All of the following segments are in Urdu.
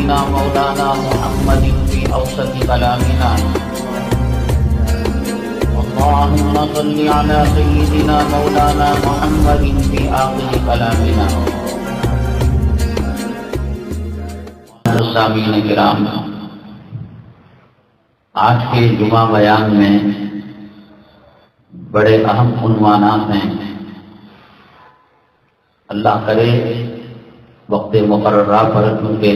سيدنا مولانا محمد في أوسط كلامنا. اللهم صل على سيدنا مولانا محمد في آخر كلامنا. سامعین کرام، آج کے جمعہ بیان میں بڑے اہم عنوانات ہیں. اللہ کرے وقت مقررہ پر کیونکہ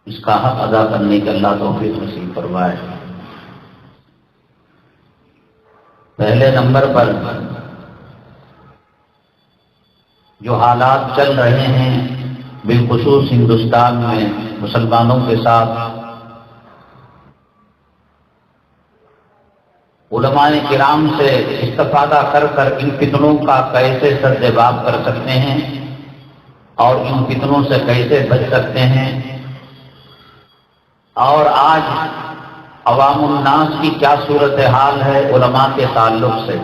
اس کا حق ادا کرنے کے اللہ توفیق نصیب فرمائے. پہلے نمبر پر جو حالات چل رہے ہیں بالخصوص ہندوستان میں مسلمانوں کے ساتھ، علماء کرام سے استفادہ کر کر ان فتنوں کا کیسے سد باب کر سکتے ہیں اور ان فتنوں سے کیسے بچ سکتے ہیں، اور آج عوام الناس کی کیا صورتحال ہے علماء کے تعلق سے،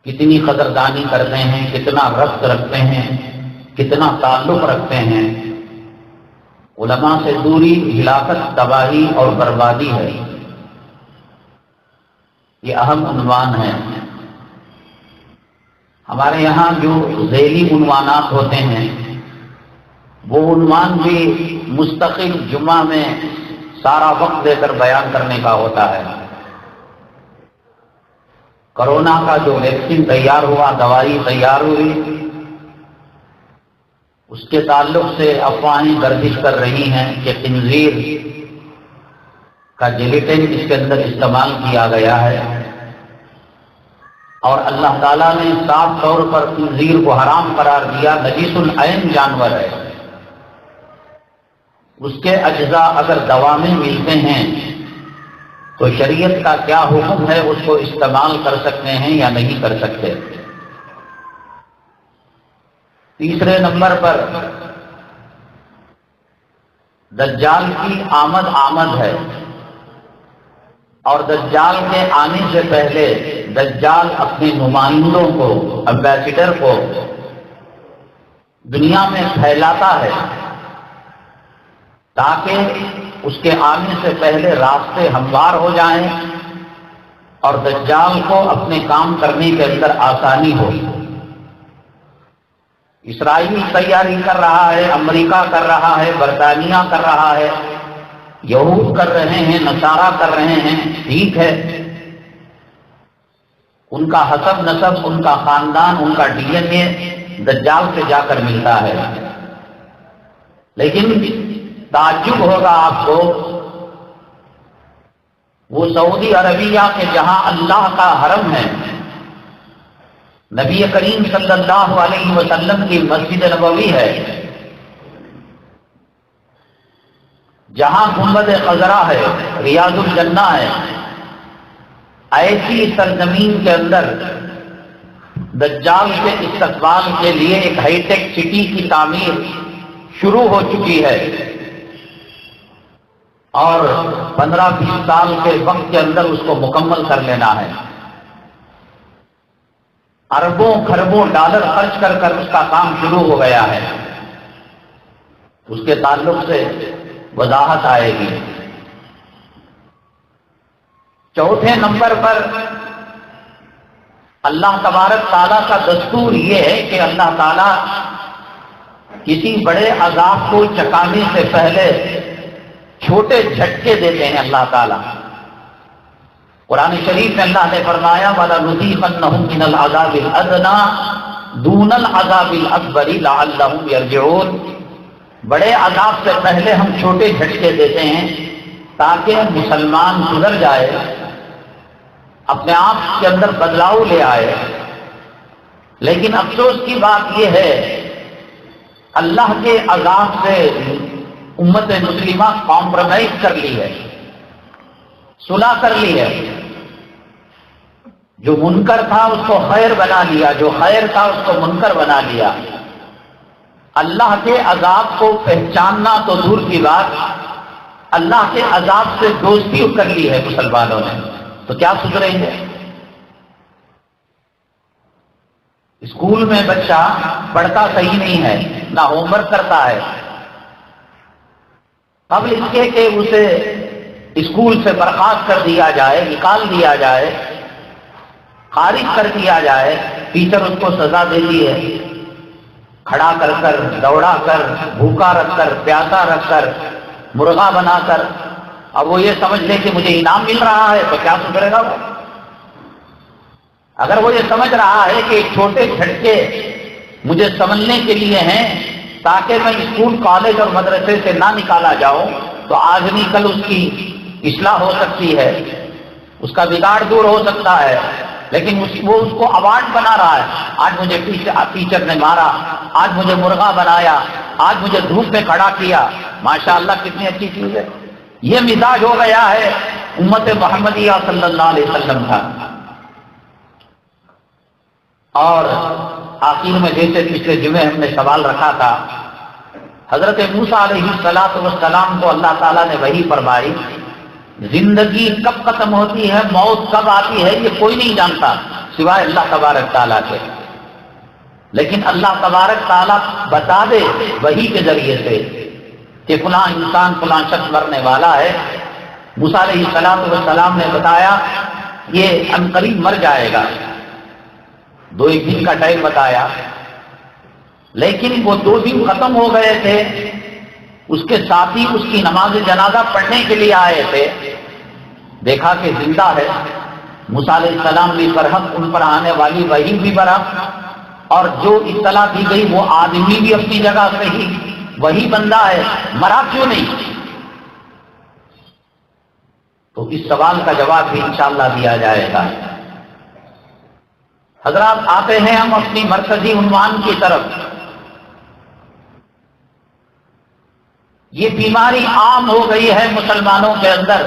کتنی قدردانی کرتے ہیں، کتنا ربط رکھتے ہیں، کتنا تعلق رکھتے ہیں. علماء سے دوری ہلاکت، تباہی اور بربادی ہے. یہ اہم عنوان ہے. ہمارے یہاں جو ذیلی عنوانات ہوتے ہیں وہ عنوان بھی مستقل جمعہ میں سارا وقت دے کر بیان کرنے کا ہوتا ہے. کرونا کا جو ویکسین تیار ہوا، دوائی تیار ہوئی، اس کے تعلق سے افواہیں گردش کر رہی ہیں کہ خنزیر کا جیلیٹن اس کے اندر استعمال کیا گیا ہے، اور اللہ تعالیٰ نے صاف طور پر خنزیر کو حرام قرار دیا. نجیس العین جانور ہے. اس کے اجزاء اگر دوا میں ملتے ہیں تو شریعت کا کیا حکم ہے، اس کو استعمال کر سکتے ہیں یا نہیں کر سکتے. تیسرے نمبر پر دجال کی آمد ہے، اور دجال کے آنے سے پہلے دجال اپنے نمائندوں کو، امبیسڈر کو دنیا میں پھیلاتا ہے تاکہ اس کے آنے سے پہلے راستے ہموار ہو جائیں اور دجال کو اپنے کام کرنے کے اندر آسانی ہو. اسرائیل تیاری کر رہا ہے، امریکہ کر رہا ہے، برطانیہ کر رہا ہے، یہود کر رہے ہیں، نصارہ کر رہے ہیں. ٹھیک ہے، ان کا حسب نسب، ان کا خاندان، ان کا ڈی این اے دجال سے جا کر ملتا ہے. لیکن تعجب ہوگا آپ کو، وہ سعودی عربیہ کے جہاں اللہ کا حرم ہے، نبی کریم صلی اللہ علیہ وسلم کی مسجد نبوی ہے، جہاں گنبد خضرا ہے، ریاض الجنہ ہے، ایسی سرزمین کے اندر دجال کے استقبال کے لیے ایک ہائی ٹیک سٹی کی تعمیر شروع ہو چکی ہے، اور 15-20 سال کے وقت کے اندر اس کو مکمل کر لینا ہے. اربوں خربوں ڈالر خرچ کر کر اس کا کام شروع ہو گیا ہے. اس کے تعلق سے وضاحت آئے گی. چوتھے نمبر پر اللہ تبارک تعالیٰ کا دستور یہ ہے کہ اللہ تعالیٰ کسی بڑے عذاب کو چکانے سے پہلے چھوٹے جھٹکے دیتے ہیں. اللہ تعالیٰ قرآن شریف میں اللہ نے فرمایا وَلَنُذِيقَنَّهُم مِّنَ الْعَذَابِ الْأَدْنَىٰ دُونَ الْعَذَابِ الْأَكْبَرِ لَعَلَّهُمْ يَرْجِعُونَ. بڑے عذاب سے پہلے ہم چھوٹے جھٹکے دیتے ہیں تاکہ مسلمان سدھر جائے، اپنے آپ کے اندر بدلاؤ لے آئے. لیکن افسوس کی بات یہ ہے، اللہ کے عذاب سے امت مسلمہ کمپرومائز کر لی ہے، صلح کر لی ہے. جو منکر تھا اس کو خیر بنا لیا، جو خیر تھا اس کو منکر بنا لیا. اللہ کے عذاب کو پہچاننا تو دور کی بات، اللہ کے عذاب سے دوستی کر لی ہے مسلمانوں نے. تو کیا سدھریں گے؟ اسکول میں بچہ پڑھتا صحیح نہیں ہے، نہ ہوم ورک کرتا ہے، قبل اس کے کہ اسے اسکول سے برخاست کر دیا جائے، نکال دیا جائے، خارج کر دیا جائے، ٹیچر اس کو سزا دیتی ہے، کھڑا کر کر، دوڑا کر، بھوکا رکھ کر، پیاسا رکھ کر، مرغا بنا کر. اب وہ یہ سمجھ لے کہ مجھے انعام مل رہا ہے تو کیا سدھرے گا وہ؟ اگر وہ یہ سمجھ رہا ہے کہ چھوٹے جھٹکے مجھے سمجھنے کے لیے ہیں تاکہ میں اسکول، کالج اور مدرسے سے نہ نکالا جاؤں، تو آج نہیں کل اس کی اصلاح ہو سکتی ہے، اس کا بگاڑ دور ہو سکتا ہے. لیکن وہ اس کو ایوارڈ بنا رہا ہے. آج مجھے ٹیچر نے مارا، آج مجھے مرغا بنایا، آج مجھے دھوپ میں کھڑا کیا. ماشاءاللہ کتنی اچھی چیز ہے. یہ مزاج ہو گیا ہے امت محمدیہ صلی اللہ علیہ وسلم کا. اور آخر میں جیسے پچھلے جمعے ہم نے سوال رکھا تھا، حضرت موسیٰ علیہ السلام کو اللہ تعالیٰ نے وحی فرمائی، زندگی کب ختم ہوتی ہے، موت کب آتی ہے، یہ کوئی نہیں جانتا سوائے اللہ تبارک تعالیٰ کے. لیکن اللہ تبارک تعالیٰ بتا دے وحی کے ذریعے سے کہ فلاں انسان، فلاں شخص مرنے والا ہے. موسیٰ علیہ السلام نے بتایا یہ عنقریب مر جائے گا، 2-1 دن کا ٹائم بتایا. لیکن وہ 2 دن ختم ہو گئے تھے، اس کے ساتھی اس کی نماز جنازہ پڑھنے کے لیے آئے تھے، دیکھا کہ زندہ ہے. موسیٰ علیہ السلام بھی برحق، ان پر آنے والی وحی بھی برحق، اور جو اطلاع دی گئی وہ آدمی بھی اپنی جگہ سے ہی وہی بندہ ہے، مرا کیوں نہیں؟ تو اس سوال کا جواب بھی انشاءاللہ دیا جائے گا. حضرات آتے ہیں ہم اپنی مرکزی عنوان کی طرف. یہ بیماری عام ہو گئی ہے مسلمانوں کے اندر.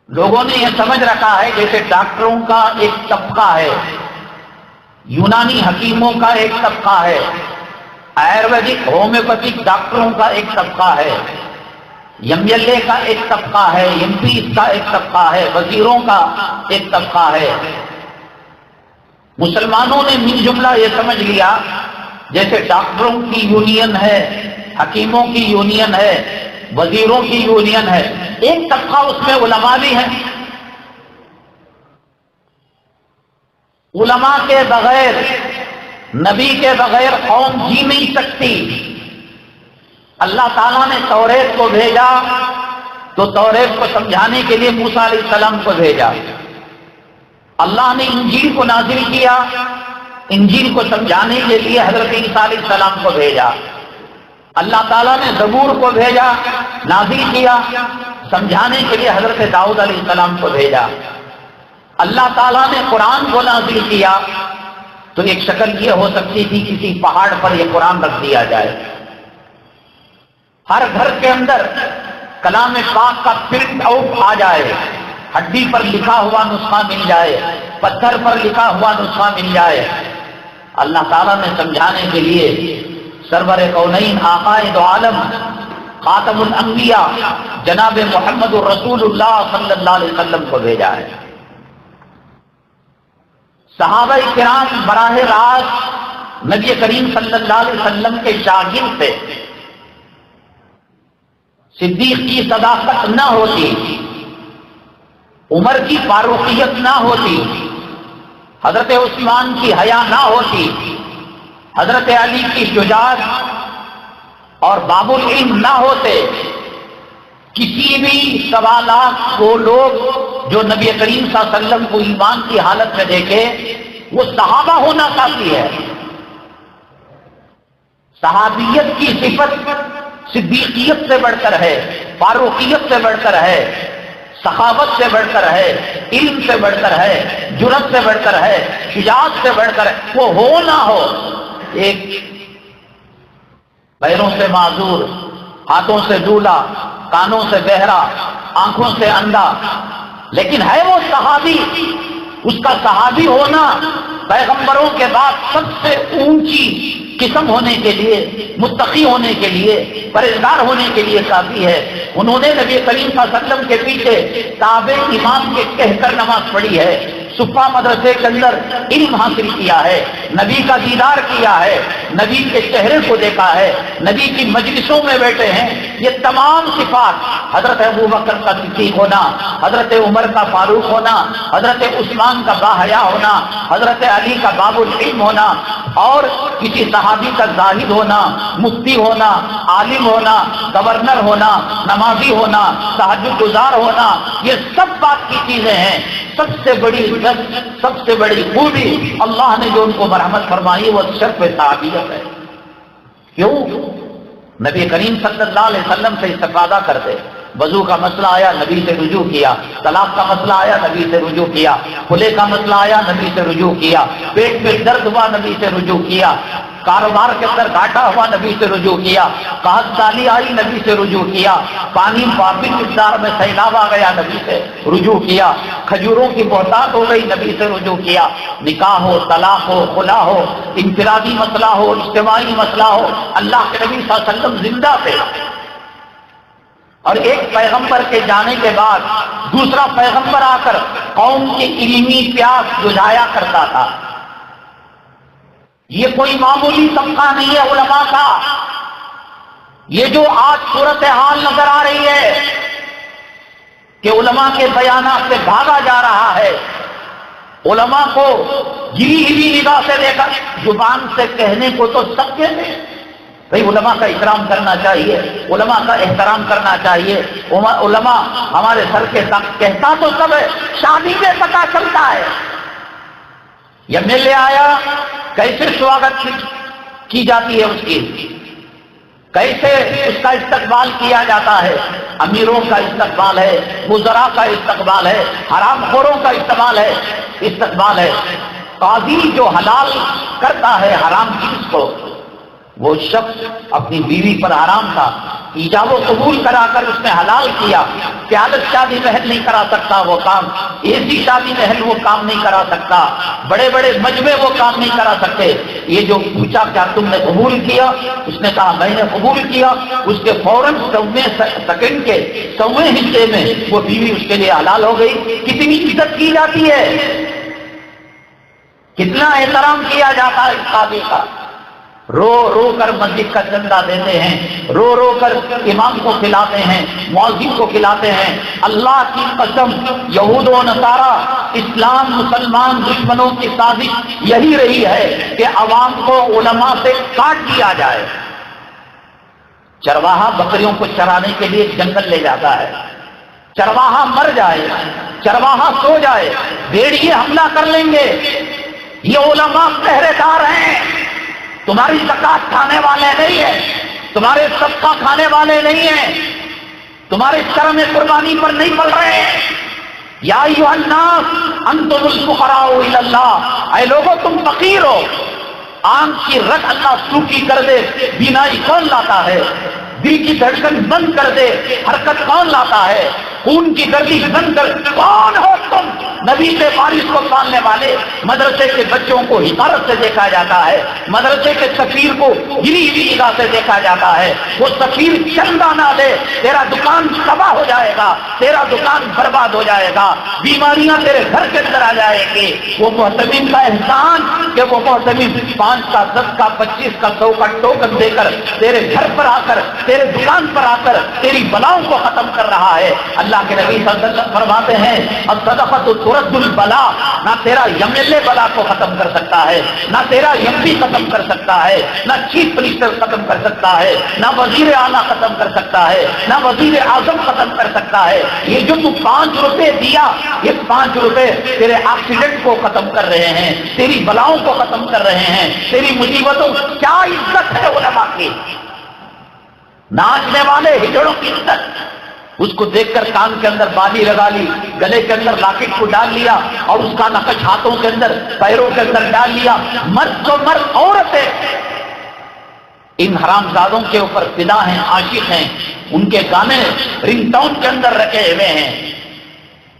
لوگوں نے یہ سمجھ رکھا ہے جیسے ڈاکٹروں کا ایک طبقہ ہے، یونانی حکیموں کا ایک طبقہ ہے، آیورویدک ہومیوپیتھک ڈاکٹروں کا ایک طبقہ ہے، MLA کا ایک طبقہ ہے، MP کا ایک طبقہ ہے، وزیروں کا ایک طبقہ ہے. مسلمانوں نے من جملہ یہ سمجھ لیا جیسے ڈاکٹروں کی یونین ہے، حکیموں کی یونین ہے، وزیروں کی یونین ہے، ایک طبقہ اس میں علماء بھی ہیں. علماء کے بغیر، نبی کے بغیر قوم جی نہیں سکتی. اللہ تعالیٰ نے توریت کو بھیجا تو توریت کو سمجھانے کے لیے موسیٰ علیہ السلام کو بھیجا. اللہ نے انجیل کو نازل کیا، انجیل کو سمجھانے کے لیے حضرت عیسیٰ علیہ السلام کو بھیجا. اللہ تعالیٰ نے زبور کو بھیجا، نازل کیا، سمجھانے کے لیے حضرت داؤد علیہ السلام کو بھیجا. اللہ تعالیٰ نے قرآن کو نازل کیا تو ایک شکل یہ ہو سکتی تھی کسی پہاڑ پر یہ قرآن رکھ دیا جائے، ہر گھر کے اندر کلام پاک کا پرنٹ آؤٹ آ جائے، ہڈی پر لکھا ہوا نسخہ مل جائے، پتھر پر لکھا ہوا نسخہ مل جائے. اللہ تعالیٰ نے سمجھانے کے لیے سرور کونین، آقائد عالم، خاتم الانبیاء جناب محمد الرسول اللہ صلی اللہ علیہ وسلم کو بھیجا ہے. صحابہ کرام براہ راست نبی کریم صلی اللہ علیہ وسلم کے شاگرد تھے. صدیق کی صداقت نہ ہوتی، عمر کی فاروقیت نہ ہوتی، حضرت عثمان کی حیا نہ ہوتی، حضرت علی کی شجاعت اور باب العلم نہ ہوتے، کسی بھی سوالات کو لوگ جو نبی کریم صلی اللہ علیہ وسلم کو ایمان کی حالت میں دیکھے وہ صحابہ ہونا کافی ہے. صحابیت کی صفت صدیقیت سے بڑھ کر ہے، فاروقیت سے بڑھ کر ہے، سخاوت سے بڑھ کر ہے، علم سے بڑھ کر ہے، جرأت سے بڑھ کر ہے، شجاعت سے بڑھ کر ہے. وہ ہو نہ ہو، ایک پیروں سے معذور، ہاتھوں سے ڈولا، کانوں سے بہرا، آنکھوں سے اندھا، لیکن ہے وہ صحابی. اس کا صحابی ہونا پیغمبروں کے بعد سب سے اونچی قسم ہونے کے لیے، متقی ہونے کے لیے، پرہیزگار ہونے کے لیے کافی ہے. انہوں نے نبی کریم صلی اللہ علیہ وسلم کے پیچھے تابع امام کے کہہ کر نماز پڑھی ہے. صفا مدرسے کے اندر علم حاصل کیا ہے، نبی کا دیدار کیا ہے، نبی کے چہرے کو دیکھا ہے، نبی کی مجلسوں میں بیٹھے ہیں، یہ تمام صفات حضرت ابوبکر کا صدیق ہونا، حضرت عمر کا فاروق ہونا، حضرت عثمان کا باحیا ہونا، حضرت علی کا باب العلم ہونا، اور کسی صحابی کا زاہد ہونا، مفتی ہونا، عالم ہونا، گورنر ہونا، نمازی ہونا، تہجد گزار ہونا، یہ سب بات کی چیزیں ہیں۔ سب سے بڑی عزت، سب سے بڑی خوبی اللہ نے جو ان کو مرحمت فرمائی وہ شرف صحابیت ہے۔ کیوں؟ نبی کریم صلی اللہ علیہ وسلم سے استفادہ کرتے، وضو کا مسئلہ آیا نبی سے رجوع کیا، طلاق کا مسئلہ آیا نبی سے رجوع کیا، کھلے کا مسئلہ آیا نبی سے رجوع کیا، پیٹ میں درد ہوا نبی سے رجوع کیا، کاروبار کے اندر گھاٹا ہوا نبی سے رجوع کیا، قحط سالی آئی نبی سے رجوع کیا، پانی کافی مقدار میں سیلاب آ گیا نبی سے رجوع کیا، کھجوروں کی بہتات ہو گئی نبی سے رجوع کیا، نکاح ہو، طلاق ہو، خلا ہو، انفرادی مسئلہ ہو، اجتماعی مسئلہ ہو، اللہ کے نبی صلی اللہ علیہ وسلم زندہ تھے۔ اور ایک پیغمبر کے جانے کے بعد دوسرا پیغمبر آ کر قوم کی علمی پیاس بجھایا کرتا تھا۔ یہ کوئی معمولی طبقہ نہیں ہے علماء کا۔ یہ جو آج صورتحال نظر آ رہی ہے کہ علماء کے بیانات سے بھاگا جا رہا ہے، علماء کو گری ہوئی نگاہ سے لے کر زبان سے کہنے کو تو سب کہتے ہیں، بھئی علماء کا اکرام کرنا چاہیے، علماء کا احترام کرنا چاہیے، علماء ہمارے سر کے ساتھ، کہتا تو سب ہے، شادی میں پتہ چلتا ہے۔ یہ ملے آیا کیسے سواگت کی جاتی ہے، اس کی کیسے اس کا استقبال کیا جاتا ہے، امیروں کا استقبال ہے، وزراء کا استقبال ہے، حرام خوروں کا استقبال ہے۔ قاضی جو حلال کرتا ہے حرام چیز کو، وہ شخص اپنی بیوی پر حرام تھا، ایجاب و قبول کرا کر اس نے حلال کیا۔ پیالت شادی محل نہیں کرا سکتا وہ کام، ایسی شادی محل وہ کام نہیں کرا سکتا، بڑے بڑے مجمع وہ کام نہیں کرا سکتے۔ یہ جو پوچھا کیا تم نے قبول کیا، اس نے کہا میں نے قبول کیا، اس کے فوراً 100 سیکنڈ کے 100ویں حصے میں وہ بیوی اس کے لیے حلال ہو گئی۔ کتنی عزت کی جاتی ہے، کتنا احترام کیا جاتا ہے اس قاضی کا۔ رو رو کر مسجد کا چندہ دیتے ہیں، رو رو کر امام کو کھلاتے ہیں، مؤذن کو کھلاتے ہیں۔ اللہ کی قسم، یہود و نصارہ، اسلام مسلمان دشمنوں کی سازش یہی رہی ہے کہ عوام کو علماء سے کاٹ دیا جائے۔ چرواہا بکریوں کو چرانے کے لیے جنگل لے جاتا ہے، چرواہا مر جائے، چرواہا سو جائے، بھیڑیے حملہ کر لیں گے۔ یہ علماء پہرے دار ہیں، تمہاری زکات کھانے والے نہیں ہیں، تمہارے صدقہ کھانے والے نہیں ہیں، تمہارے شرم قربانی پر نہیں پڑ رہے ہیں۔ یا ایھا الناس انتم الفقراء الی اللہ، اے لوگوں تم فقیر ہو۔ آنکھ کی رگ اللہ سوکھی کر دے، بینائی کون لاتا ہے؟ دل کی دھڑکن بند کر دے، حرکت کون لاتا ہے؟ خون کی گردش بند کر، کون ہو تم؟ نبی کے وارث کو پالنے والے۔ مدرسے کے بچوں کو حقارت سے دیکھا جاتا ہے، مدرسے کے سفیر کو گری ہوئی نگاہ سے دیکھا جاتا ہے۔ وہ سفیر چندہ نہ دے، تیرا دکان تباہ ہو جائے گا، تیرا دکان برباد ہو جائے گا، بیماریاں تیرے گھر کے اندر آ جائے گی۔ وہ محتمین کا احسان کہ وہ محتمین 5 کا 10 کا 25 کا 100 کا ٹوکن دے کر تیرے گھر پر آ کر، تیرے دکان پر آ کر تیری بلاؤں کو ختم کر رہا ہے۔ اللہ کے نبی صلی اللہ علیہ وسلم فرماتے ہیں الصدقۃ ترد البلا، نہ تیرا ایم ایل اے بلا کو ختم کر سکتا ہے، نہ تیرا ایم پی ختم کر سکتا ہے، نہ چیف منسٹر ختم کر سکتا ہے، نہ وزیر اعلیٰ ختم کر سکتا ہے، نہ وزیر اعظم ختم کر سکتا ہے۔ یہ جو تو 5 روپے دیا، یہ 5 روپے تیرے ایکسیڈنٹ کو ختم کر رہے ہیں، تیری بلاؤں کو ختم کر رہے ہیں، تیری مصیبتوں۔ کیا عزت ہے علماء کی، ناچنے والے ہجڑوں کی عزت۔ اس کو دیکھ کر کان کے اندر بالی لگا لی، گلے کے اندر لاکٹ کو ڈال لیا، اور اس کا نقش ہاتھوں کے اندر پیروں کے اندر ڈال لیا۔ مرد تو مرد، عورتیں ان حرام زادوں کے اوپر فدا ہیں، عاشق ہیں، ان کے گانے رنگ ٹون کے اندر رکھے ہوئے ہیں۔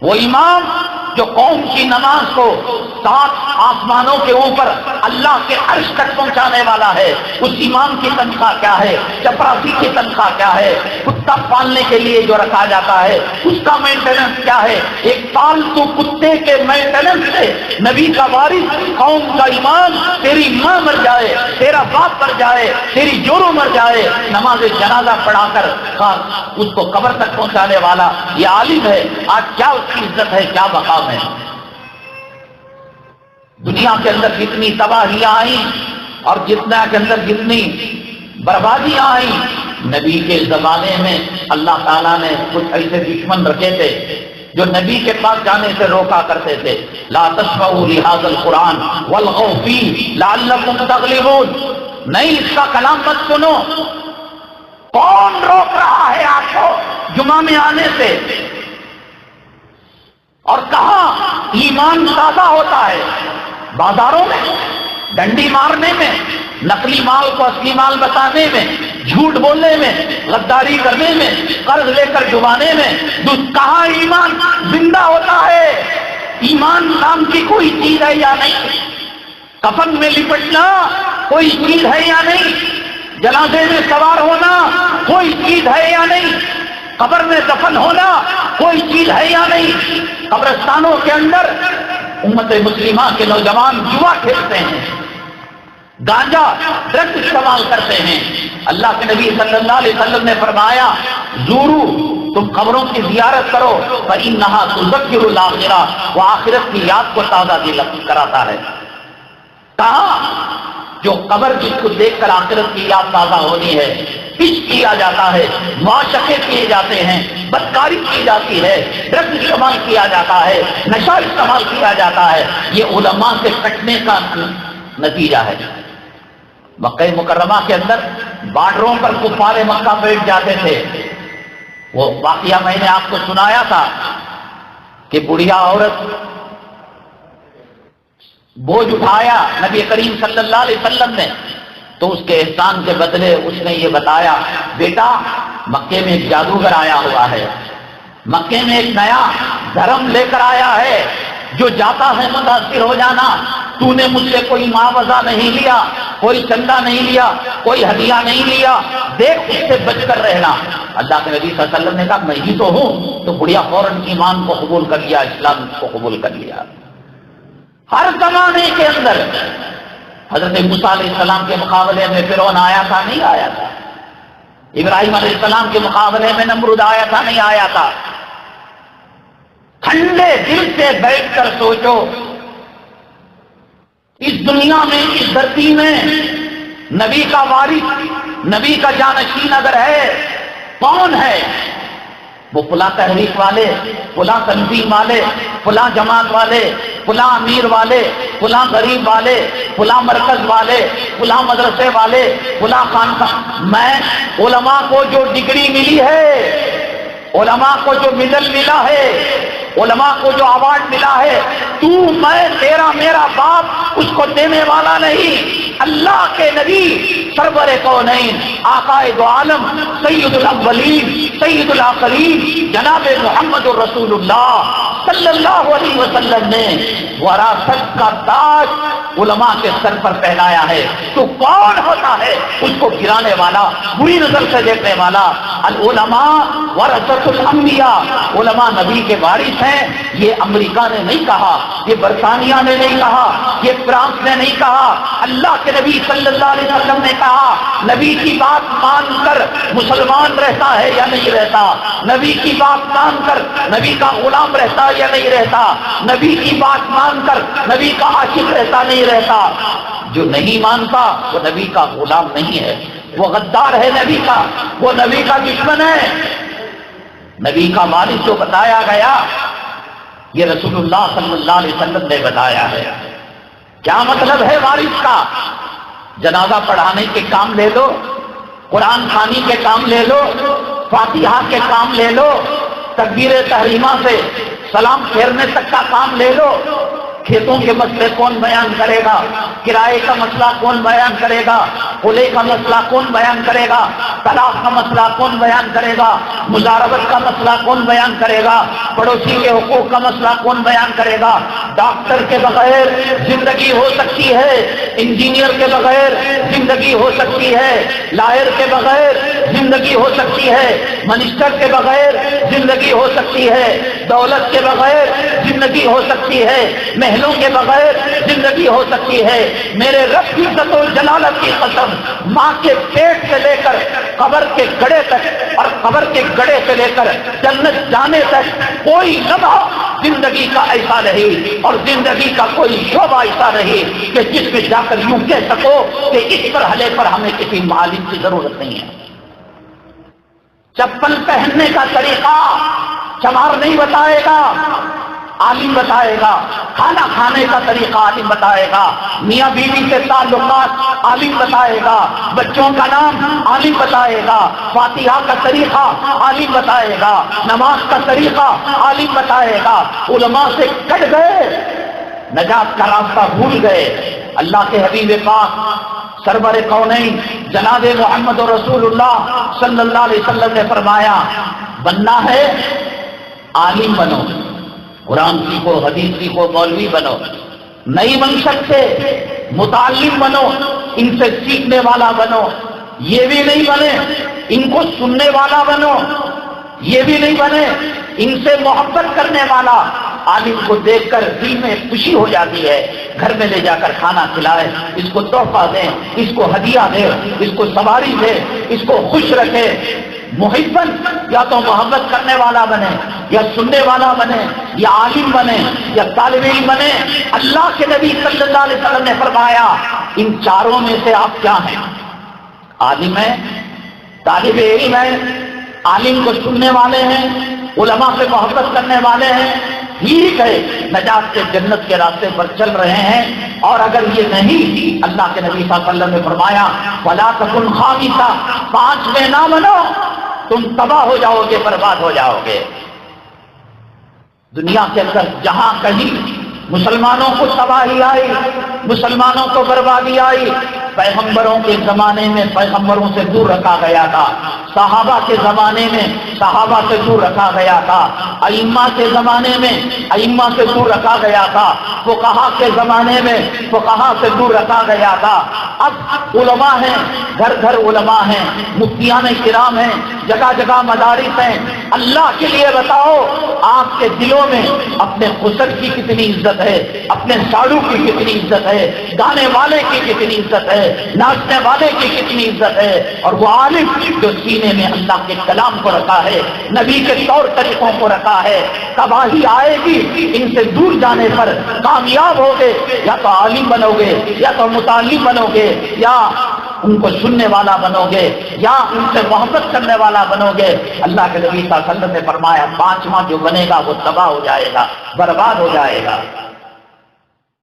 وہ امام جو قوم کی نماز کو 7 آسمانوں کے اوپر اللہ کے عرش تک پہنچانے والا ہے، اس امام کی تنخواہ کیا ہے، چپراسی کی تنخواہ کیا ہے، کتا پالنے کے لیے جو رکھا جاتا ہے اس کا مینٹیننس کیا ہے؟ ایک پالتو کتے کے مینٹیننس سے نبی کا وارث، قوم کا امام، تیری ماں مر جائے، تیرا باپ مر جائے، تیری جورو مر جائے، نماز جنازہ پڑھا کر اس کو قبر تک پہنچانے والا یہ عالم ہے، آج کیا اس کی عزت ہے، کیا مقام ہے؟ دنیا کے اندر جتنی تباہیاں آئیں اور جتنا کے اندر جتنی بربادیاں آئیں، نبی کے زمانے میں اللہ تعالیٰ نے کچھ ایسے دشمن رکھے تھے جو نبی کے پاس جانے سے روکا کرتے تھے. لا تسمعوا لهذا القرآن والغوا فيه لعلكم تغلبون. نہیں، اس کا کلام مت سنو. کون روک رہا ہے آپ کو جمعہ میں آنے سے؟ اور کہاں ایمان تازہ ہوتا ہے؟ بازاروں میں، ڈنڈی مارنے میں، نقلی مال کو اصلی مال بتانے میں، جھوٹ بولنے میں، غداری کرنے میں، قرض لے کر ڈبانے میں. کہاں ایمان زندہ ہوتا ہے؟ ایمان نام کی کوئی چیز ہے یا نہیں؟ کفن میں لپٹنا کوئی چیز ہے یا نہیں؟ جنازے میں سوار ہونا کوئی چیز ہے یا نہیں؟ قبر میں دفن ہونا کوئی چیز ہے یا نہیں؟ قبرستانوں کے اندر امت مسلمہ کے نوجوان جوا کھیلتے ہیں، گانجا ڈرگ استعمال کرتے ہیں. اللہ کے نبی صلی اللہ علیہ وسلم نے فرمایا زورو، تم قبروں کی زیارت کرو، فإنها تذکر الآخرہ، وہ آخرت کی یاد کو تازہ دل کراتا ہے. کہاں جو قبر جس کو دیکھ کر آخرت کی یاد تازہ ہونی ہے، پیش کیا جاتا ہے، معاشقے کیے جاتے ہیں، بدکاری کی جاتی ہے، ڈرگ استعمال کیا جاتا ہے، نشہ استعمال کیا جاتا ہے. یہ علماء سے کٹنے کا نتیجہ ہے. مکہ مکرمہ کے اندر بارڈروں پر کفار مکہ بیٹھ جاتے تھے. وہ واقعہ میں نے آپ کو سنایا تھا کہ بڑھیا عورت بوجھ اٹھایا نبی کریم صلی اللہ علیہ وسلم نے، تو اس کے احسان کے بدلے اس نے یہ بتایا، بیٹا مکے میں ایک جادوگر آیا ہوا ہے، مکے میں ایک نیا دھرم لے کر آیا ہے جو جاتا ہے متاثر ہو جانا. تو نے مجھ سے کوئی معاوضہ نہیں لیا، کوئی چندہ نہیں لیا، کوئی ہدیہ نہیں لیا، دیکھ اس سے بچ کر رہنا. اللہ کے نبی صلی اللہ علیہ وسلم نے کہا میں ہی تو ہوں. تو بڑھیا فوراً ایمان کو قبول کر لیا، اسلام کو قبول کر لیا. ہر زمانے کے اندر حضرت موسیٰ علیہ السلام کے مقابلے میں فرعون آیا تھا، نہیں آیا تھا؟ ابراہیم علیہ السلام کے مقابلے میں نمرود آیا تھا، نہیں آیا تھا؟ ٹھنڈے دل سے بیٹھ کر سوچو، اس دنیا میں، اس دھرتی میں نبی کا وارث، نبی کا جانشین اگر ہے، کون ہے؟ وہ فلاں تحریک والے، فلاں تنظیم والے، فلاں جماعت والے، فلاں امیر والے، فلاں غریب والے، فلاں مرکز والے، فلاں مدرسے والے، فلاں خانقاہ. میں علماء کو جو ڈگری ملی ہے، علماء کو جو میڈل ملا ہے، علماء کو جو ایوارڈ ملا ہے، تو میں تیرا میرا باپ اس کو دینے والا نہیں. اللہ کے نبی سرور کونین، آقائے دو عالم، سید الاولین سید الآخرین، جناب محمد الرسول اللہ صلی اللہ علیہ وسلم نے وراثت کا تاج علماء کے سر پر پہنایا ہے. تو کون ہوتا ہے اس کو گرانے والا، بری نظر سے دیکھنے والا؟ العلماء ورثۃ الانبیاء، علماء نبی کے وارث ہیں. یہ امریکہ نے نہیں کہا، یہ برطانیہ نے نہیں کہا، یہ فرانس نے نہیں کہا، اللہ کے نبی صلی اللہ علیہ وسلم نے کہا. نبی کی بات مان کر مسلمان رہتا ہے یا نہیں رہتا؟ نبی کی بات مان کر نبی کا غلام رہتا یا نہیں رہتا؟ نبی کی بات مان کر نبی کا عاشق رہتا نہیں رہتا؟ جو نہیں مانتا وہ نبی کا غلام نہیں ہے، وہ غدار ہے نبی کا، وہ نبی کا دشمن ہے. نبی کا وارث جو بتایا گیا یہ رسول اللہ صلی اللہ علیہ وسلم نے بتایا ہے. کیا مطلب ہے وارث کا؟ جنازہ پڑھانے کے کام لے لو، قرآن خوانی کے کام لے لو، فاتحہ کے کام لے لو، تکبیر تحریمہ سے سلام پھیرنے تک کا کام لے لو. کھیتوں کے مسئلے کون بیان کرے گا؟ کرائے کا مسئلہ کون بیان کرے گا؟ خلے کا مسئلہ کون بیان کرے گا؟ طلاق کا مسئلہ کون بیان کرے گا؟ مزاربت کا مسئلہ کون بیان کرے گا؟ پڑوسی کے حقوق کا مسئلہ کون بیان کرے گا؟ ڈاکٹر کے بغیر زندگی ہو سکتی ہے، انجینئر کے بغیر زندگی ہو سکتی ہے، لائر کے بغیر زندگی ہو سکتی ہے، منسٹر کے بغیر زندگی ہو سکتی ہے، دولت کے بغیر زندگی ہو سکتی ہے، محلوں کے بغیر زندگی ہو سکتی ہے۔ میرے رب کی عزت و جلالت کی قسم، ماں کے پیٹ سے لے کر قبر کے گڑھے تک اور قبر کے گڑھے سے لے کر جنت جانے تک کوئی لمحہ زندگی کا ایسا نہیں اور زندگی کا کوئی شعبہ ایسا نہیں کہ جس میں جا کر یوں کہہ سکو کہ اس مرحلے پر ہمیں کسی معلم کی ضرورت نہیں ہے۔ چپل پہننے کا طریقہ چمار نہیں بتائے گا، عالم بتائے گا۔ کھانا کھانے کا طریقہ عالم بتائے گا۔ میاں بیوی کے تعلقات عالم بتائے گا۔ بچوں کا نام عالم بتائے گا۔ فاتحہ کا طریقہ عالم بتائے گا۔ نماز کا طریقہ عالم بتائے گا۔ علماء سے کٹ گئے، نجات کا راستہ بھول گئے۔ اللہ کے حبیب پاک سرور کونین جناب محمد رسول اللہ صلی اللہ علیہ وسلم نے فرمایا، بننا ہے عالم بنو، قرآن سیکھو، حدیث سیکھو، مولوی بنو۔ نہیں بن سکتے متعلم بنو، ان سے سیکھنے والا بنو۔ یہ بھی نہیں بنے ان کو سننے والا بنو، یہ بھی نہیں بنے ان سے محبت کرنے والا۔ عالم کو دیکھ کر دل میں خوشی ہو جاتی ہے، گھر میں لے جا کر کھانا کھلائے، اس کو تحفہ دیں، اس کو ہدیہ دے، اس کو سواری دے، اس کو خوش رکھے۔ محبن یا تو محبت کرنے والا بنے، یا سننے والا بنے، یا عالم بنے، یا طالب علم بنے۔ اللہ کے نبی صلی اللہ علیہ وسلم نے فرمایا، ان چاروں میں سے آپ کیا ہیں؟ عالم ہے، طالب علم ہے، عالم کو سننے والے ہیں، علماء سے محبت کرنے والے ہیں، ٹھیک ہے، نجات کے جنت کے راستے پر چل رہے ہیں۔ اور اگر یہ نہیں، اللہ کے نبی صلی اللہ علیہ وسلم نے فرمایا، وَلَا تَكُنْ خَامِسًا، 5 میں نہ بنو، تم تباہ ہو جاؤ گے، برباد ہو جاؤ گے۔ دنیا کے اندر جہاں کہیں مسلمانوں کو تباہی آئی، مسلمانوں کو بربادی آئی، پیغمبروں کے زمانے میں پیغمبروں سے دور رکھا گیا تھا، صحابہ کے زمانے میں صحابہ سے دور رکھا گیا تھا، ائمہ کے زمانے میں ائمہ سے دور رکھا گیا تھا، فقہا کے زمانے میں فقہا سے دور رکھا گیا تھا۔ اب علماء ہیں، گھر گھر علماء ہیں، مفتیان کرام ہیں، جگہ جگہ مدارس ہیں۔ اللہ کے لیے بتاؤ، آپ کے دلوں میں اپنے خسر کی کتنی عزت ہے، اپنے ساڑو کی کتنی عزت ہے، گانے والے کی کتنی عزت ہے، ناچنے والے کی کتنی عزت ہے، اور وہ عالم جو سینے میں اللہ کے کلام کو رکھا ہے، نبی کے طور طریقوں کو رکھا ہے۔ تباہی آئے گی ان سے دور جانے پر، کامیاب ہوگے یا تو عالم بنو گے، یا تو متعلم بنو گے، یا ان کو سننے والا بنو گے، یا ان سے محبت کرنے والا بنو گے۔ اللہ کے نبی صلی اللہ علیہ وسلم نے فرمایا، 5واں جو بنے گا وہ تباہ ہو جائے گا، برباد ہو جائے گا۔